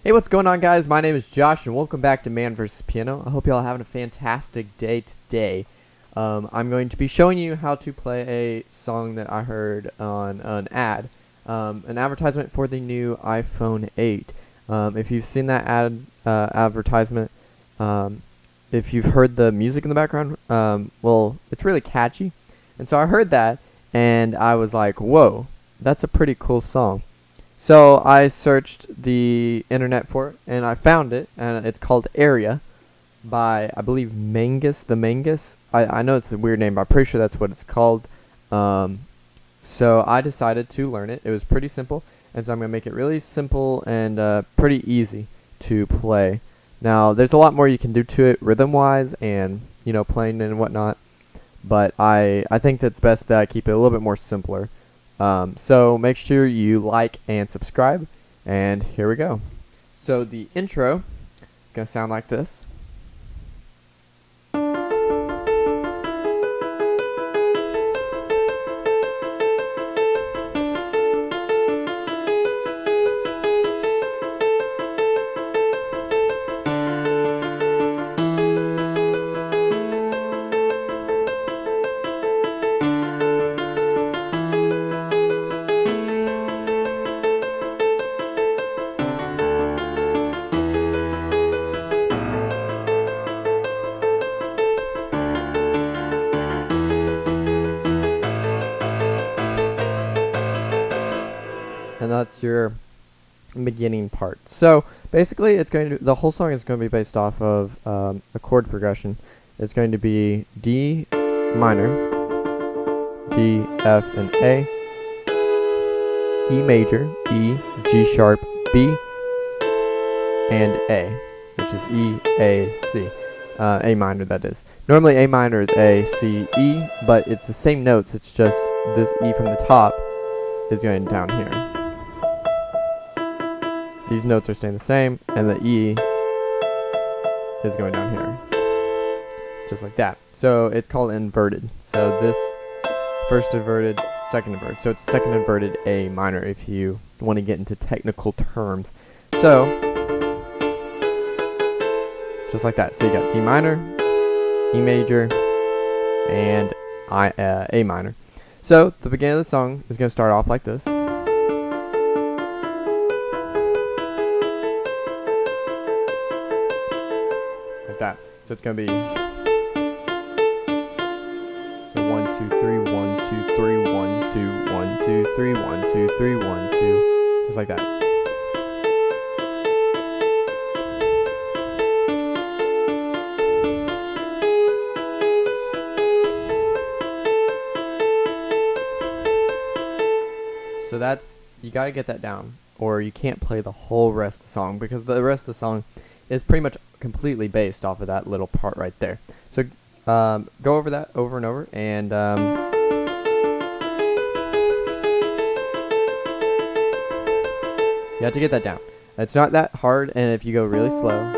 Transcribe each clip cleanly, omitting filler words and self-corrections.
Hey, what's going on, guys? My name is Josh, and welcome back to Man vs. Piano. I hope y'all are having a fantastic day today. I'm going to be showing you how to play a song that I heard on an advertisement for the new iPhone 8. If you've seen that advertisement, if you've heard the music in the background, well, it's really catchy. And so I heard that, and I was like, whoa, that's a pretty cool song. So I searched the internet for it, and I found it, and it's called Area by, I believe, MagnusTheMagnus. I know it's a weird name, but I'm pretty sure that's what it's called. So I decided to learn it. It was pretty simple, and so I'm going to make it really simple and pretty easy to play. Now, there's a lot more you can do to it rhythm-wise and, playing and whatnot, but I think that's best that I keep it a little bit more simpler. So make sure you like and subscribe, and here we go. So the intro is going to sound like this. And that's your beginning part. So basically, the whole song is going to be based off of a chord progression. It's going to be D minor, D, F, and A, E major, E, G sharp, B, and A, which is E, A, C. A minor, that is. Normally A minor is A, C, E, but it's the same notes. It's just this E from the top is going down here. These notes are staying the same, and the E is going down here, just like that. So it's called inverted. So this first inverted, second inverted. So it's second inverted A minor if you want to get into technical terms. So just like that. So you got D minor, E major, and A minor. So the beginning of the song is going to start off like this. That. So it's going to be 1, 2, 3, 1, 2, 3, 1, 2, 1, 2, 3, 1, 2, 3, 1, 2, just like that. So you got to get that down, or you can't play the whole rest of the song, because the rest of the song is pretty much completely based off of that little part right there. So go over that over and over, and you have to get that down. It's not that hard, and if you go really slow,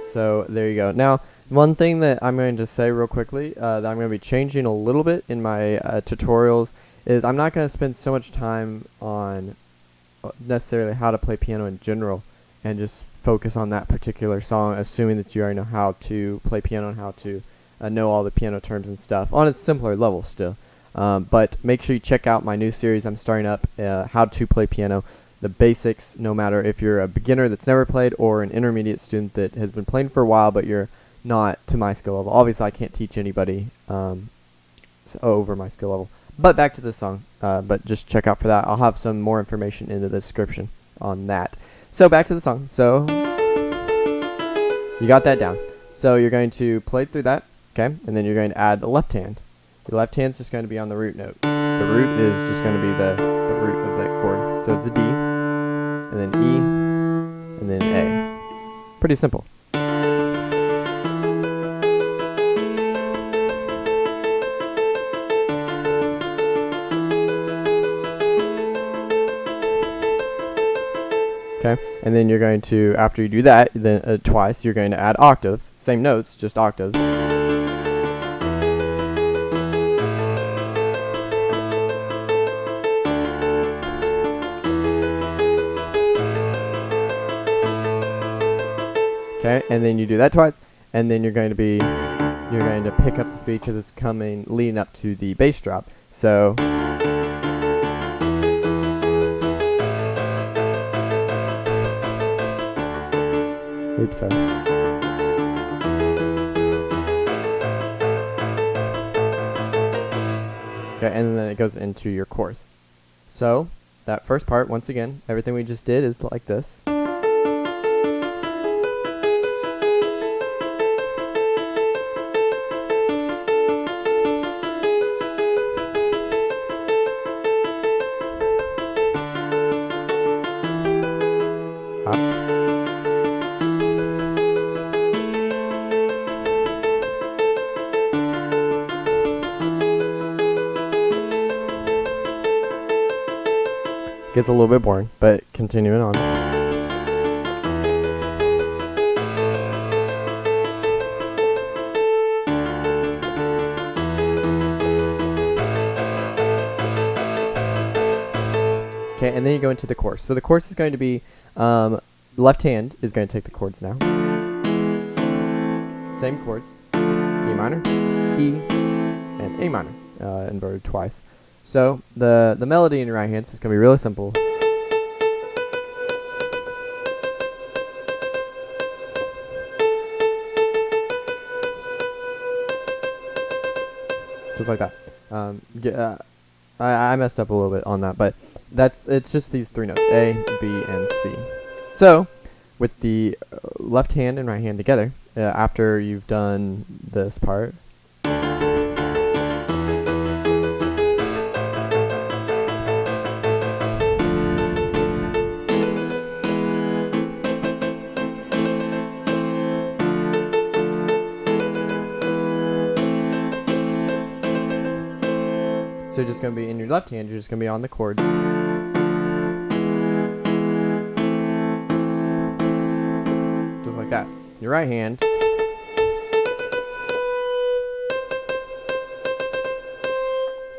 so there you go. Now, one thing that I'm going to say real quickly that I'm going to be changing a little bit in my tutorials is I'm not going to spend so much time on necessarily how to play piano in general and just focus on that particular song, assuming that you already know how to play piano and how to know all the piano terms and stuff on a simpler level still. But make sure you check out my new series I'm starting up, How to Play Piano, the basics, no matter if you're a beginner that's never played or an intermediate student that has been playing for a while but you're not to my skill level. Obviously, I can't teach anybody over my skill level. But back to the song, but just check out for that. I'll have some more information in the description on that. So back to the song. So you got that down. So you're going to play through that, okay? And then you're going to add the left hand. The left hand's just going to be on the root note. The root is just going to be the root of that chord. So it's a D, and then E, and then A. Pretty simple. Okay, and then you're going to, after you do that, then twice, you're going to add octaves. Same notes, just octaves. and then you do that twice, and then you're going to pick up the speed because it's leading up to the bass drop. So oops, sorry. Okay, and then it goes into your chorus. So that first part, once again, everything we just did is like this. Gets a little bit boring, but continuing on. Okay, and then you go into the chorus. So the chorus is going to be, left hand is going to take the chords now. Same chords, D minor, E, and A minor, inverted twice. So the melody in your right hand is going to be really simple. Just like that. I messed up a little bit on that, but it's just these three notes, A, B, and C. So with the left hand and right hand together, after you've done this part, so you're just going to be in your left hand, you're just going to be on the chords. Just like that. Your right hand,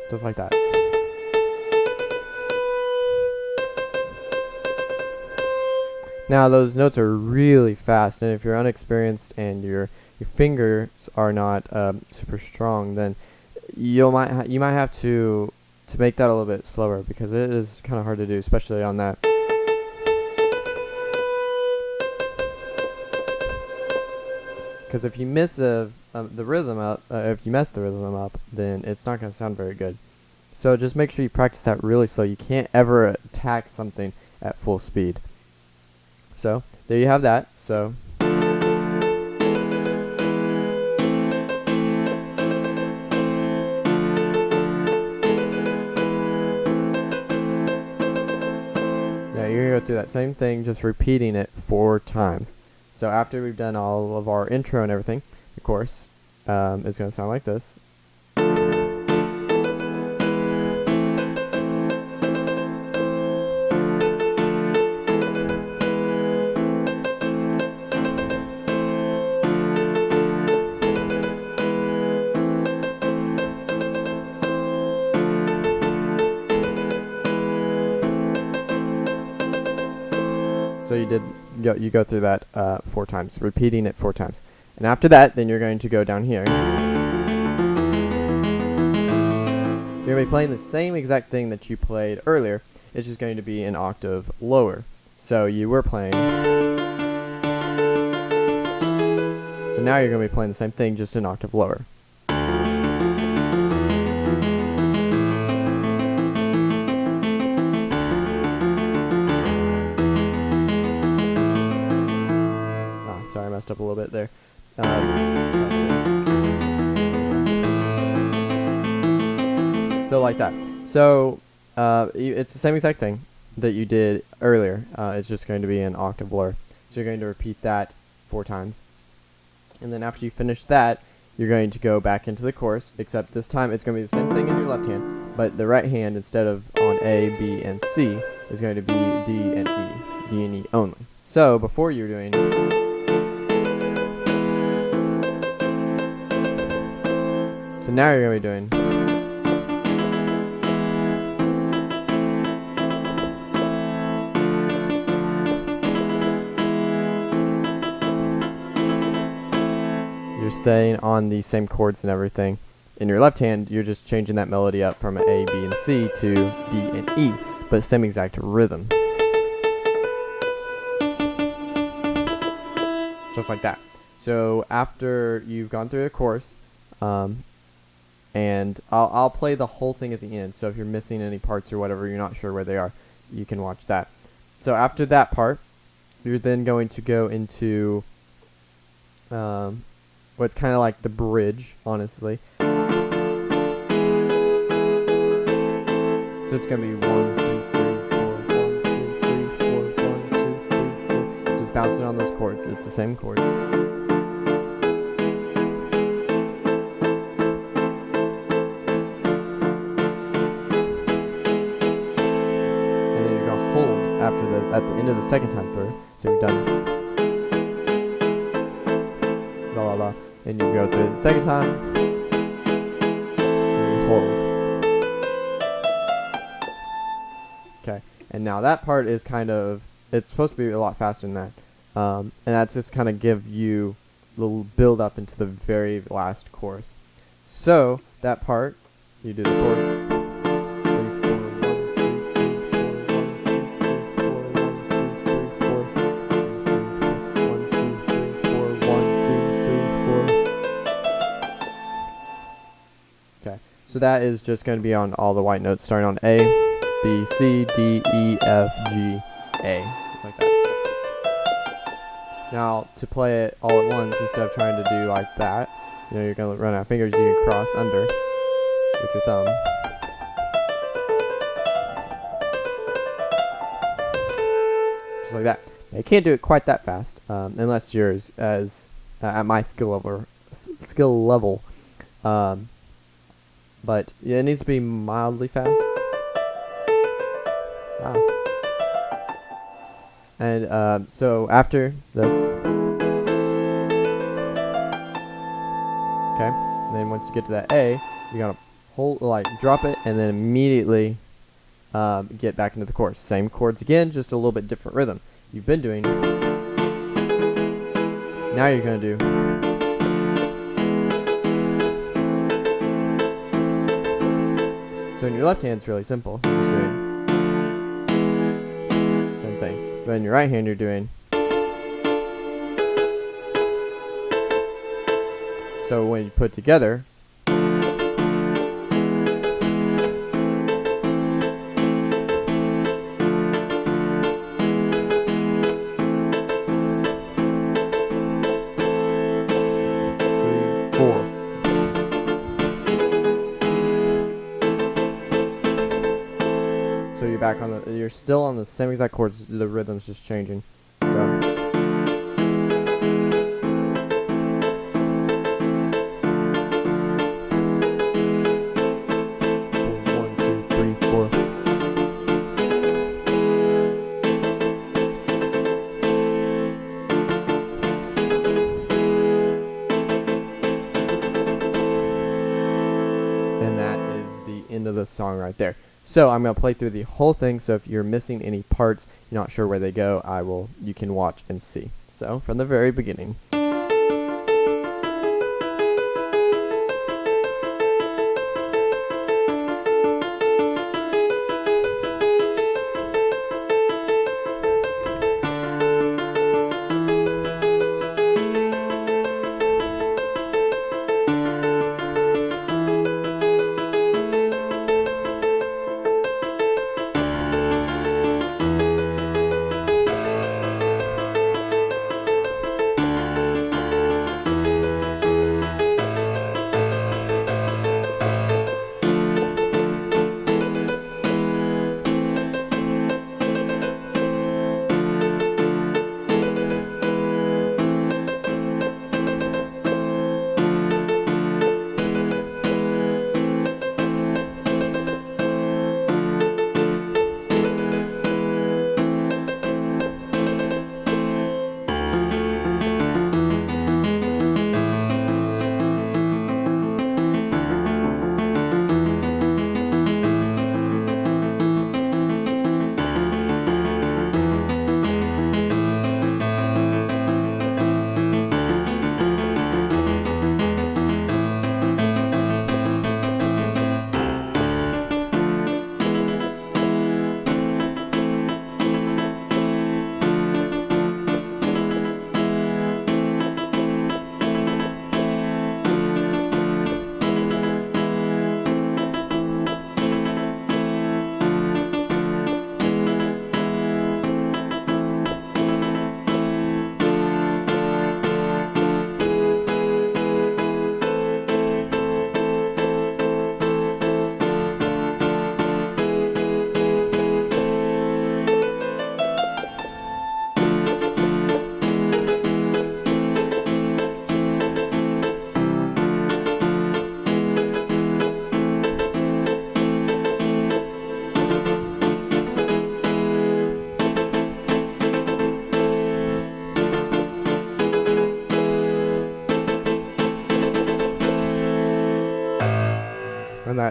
just like that. Now those notes are really fast, and if you're unexperienced and your fingers are not super strong, then you might have to make that a little bit slower, because it is kind of hard to do, especially on that. Because if you miss the rhythm up, if you mess the rhythm up, then it's not going to sound very good. So just make sure you practice that really slow. You can't ever attack something at full speed. So there you have that. So you're going to go through that same thing, just repeating it 4 times. So after we've done all of our intro and everything, the chorus is going to sound like this. So you go through that 4 times, repeating it 4 times. And after that, then you're going to go down here. You're going to be playing the same exact thing that you played earlier. It's just going to be an octave lower. So you were playing. So now you're going to be playing the same thing, just an octave lower. Sorry, I messed up a little bit there. So like that. So it's the same exact thing that you did earlier. It's just going to be an octave lower. So you're going to repeat that 4 times. And then after you finish that, you're going to go back into the chorus, except this time it's going to be the same thing in your left hand, but the right hand, instead of on A, B, and C, is going to be D and E. D and E only. So before you're doing... So now you're going to be doing... staying on the same chords and everything. In your left hand, you're just changing that melody up from A, B, and C to D and E, but same exact rhythm. Just like that. So after you've gone through the chorus, and I'll play the whole thing at the end, so if you're missing any parts or whatever, you're not sure where they are, you can watch that. So after that part, you're then going to go into what's kind of like the bridge, honestly. So it's going to be 1, 2, 3, 4, 1, 2, 3, 4, 1, 2, 3, 4. Just bouncing on those chords. It's the same chords. At the end of the second time through, so you're done. La la la, and you go through it the second time, and you hold. Okay, and now that part is kind of, it's supposed to be a lot faster than that, and that's just kind of give you a little build up into the very last chorus. So that part, you do the chorus. So that is just going to be on all the white notes, starting on A, B, C, D, E, F, G, A, just like that. Now, to play it all at once, instead of trying to do like that, you know, you're going to run out of fingers, you can cross under with your thumb. Just like that. Now, you can't do it quite that fast, unless you're as at my skill level. But yeah, it needs to be mildly fast. Wow. And so after this, okay, and then once you get to that A, you gotta hold, like, drop it, and then immediately get back into the chorus. Same chords again, just a little bit different rhythm. You've been doing. Now you're gonna do. So in your left hand, it's really simple. You're just doing same thing. But in your right hand, you're doing. So when you put together, so you're back on the, you're still on the same exact chords, the rhythm's just changing. So 1, 2, 3, 4. And that is the end of the song right there. So I'm going to play through the whole thing, so if you're missing any parts, you're not sure where they go, you can watch and see. So from the very beginning.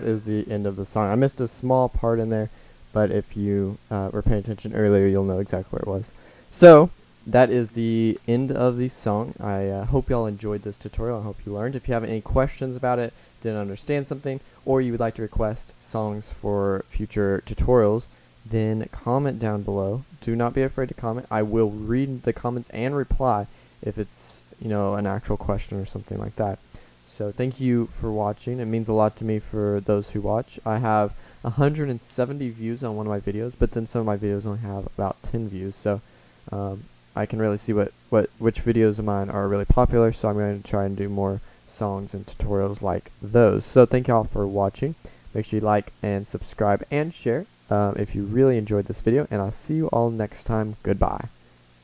that is the end of the song. I missed a small part in there, but if you were paying attention earlier, you'll know exactly where it was. So that is the end of the song. I hope y'all enjoyed this tutorial. I hope you learned. If you have any questions about it, didn't understand something, or you would like to request songs for future tutorials, then comment down below. Do not be afraid to comment. I will read the comments and reply if it's, you know, an actual question or something like that. So thank you for watching. It means a lot to me for those who watch. I have 170 views on one of my videos, but then some of my videos only have about 10 views. So I can really see which videos of mine are really popular, so I'm going to try and do more songs and tutorials like those. So thank y'all for watching. Make sure you like and subscribe and share if you really enjoyed this video, and I'll see you all next time. Goodbye.